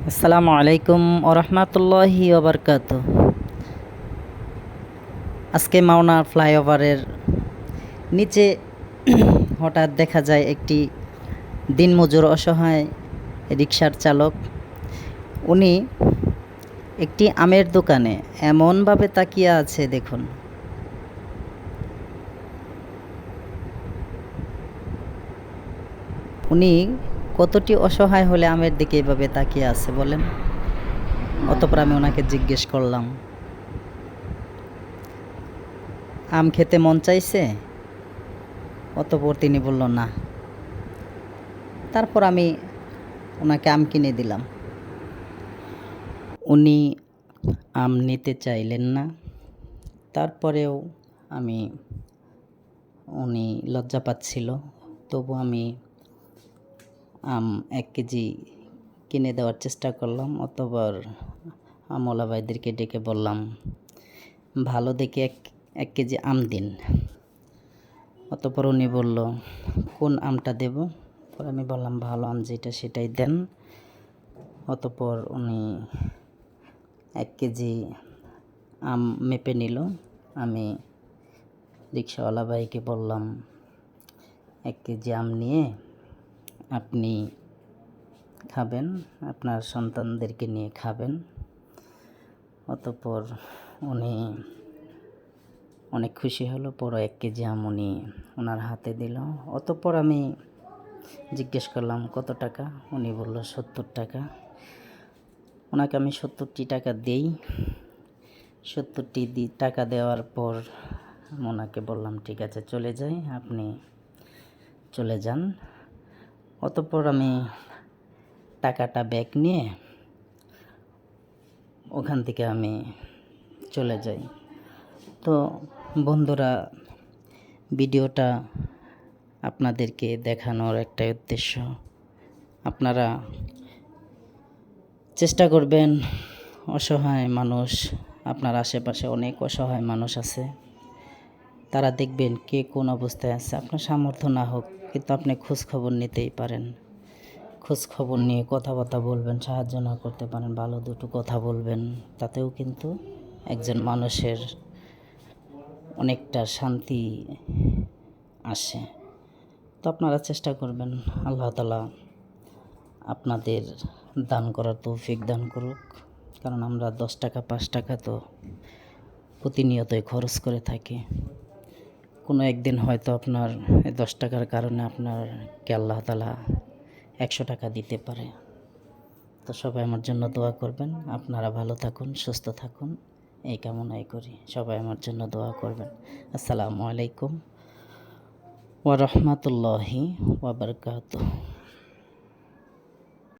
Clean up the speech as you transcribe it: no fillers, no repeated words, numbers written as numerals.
আসসালামু আলাইকুম ওরহমাতুল্লাহি ওবরকাত। আজকে মাওনা ফ্লাইওভারের নিচে হঠাৎ দেখা যায় একটি দিনমজুর অসহায় রিকশার চালক। উনি একটি আমের দোকানে এমনভাবে তাকিয়ে আছে, দেখুন। উনি কতটি অসহায় হলে আমের দিকে এভাবে তাকিয়ে আছে বলেন। অতঃপর আমি ওনাকে জিজ্ঞেস করলাম, আম খেতে মন চাইছে? অতঃপর তিনি বলল না। তারপর আমি ওনাকে আম কিনে দিলাম। উনি আম নিতে চাইলেন না। তারপরেও উনি লজ্জা পাচ্ছিল, তবু আমি আম 1 কেজি কিনে দেওয়ার চেষ্টা করলাম। অতঃপর আমওয়ালা ভাইদেরকে ডেকে বললাম, ভালো দেখে এক কেজি আম দিন। অতঃপর উনি বলল, কোন আমটা দেব? পরে আমি বললাম, ভালো আম যেটা সেটাই দেন। অতঃপর উনি 1 কেজি আম মেপে নিল। আমি রিকশাওয়ালা ভাইকে বললাম, 1 কেজি আম নিয়ে আপনি খাবেন, আপনার সন্তানদেরকে নিয়ে খাবেন। অতঃপর উনি অনেক খুশি হলো। পরে 1 কেজি আম উনি ওনার হাতে দিল। অতঃপর আমি জিজ্ঞেস করলাম, কত টাকা? উনি বলল 70 টাকা। ওনাকে আমি 70টি টাকা দেই। 70টি টাকা দেওয়ার পর ওনাকে বললাম, ঠিক আছে চলে যাই, আপনি চলে যান। অতঃপর আমি টাকাটা ব্যাগ নিয়ে ওখান থেকে আমি চলে যাই। তো বন্ধুরা, ভিডিওটা আপনাদেরকে দেখানোর একটাই উদ্দেশ্য, আপনারা চেষ্টা করবেন অসহায় মানুষ, আপনার আশেপাশে অনেক অসহায় মানুষ আছে, তারা দেখবেন কে কোন অবস্থায় আছে। আপনার সামর্থ্য না হোক, কিন্তু আপনি খোঁজ খবর নিতেই পারেন। খোঁজ খবর নিয়ে কথাবার্তা বলবেন, সাহায্য না করতে পারেন, ভালো দুটো কথা বলবেন, তাতেও কিন্তু একজন মানুষের অনেকটা শান্তি আসে। তো আপনারা চেষ্টা করবেন, আল্লাহ তাআলা আপনাদের দান করার তৌফিক দান করুক। কারণ আমরা 10 টাকা 5 টাকা তো প্রতিনিয়তই খরচ করে থাকি। কোনো একদিন হয়তো আপনার এই 10 টাকার কারণে আপনাকে আল্লাহ তাআলা 100 টাকা দিতে পারে। তো সবাই আমার জন্য দোয়া করবেন। আপনারা ভালো থাকুন, সুস্থ থাকুন, এই কামনাই করি। সবাই আমার জন্য দোয়া করবেন। আসসালামু আলাইকুম ওয়া রাহমাতুল্লাহি ওয়া বারাকাতুহু।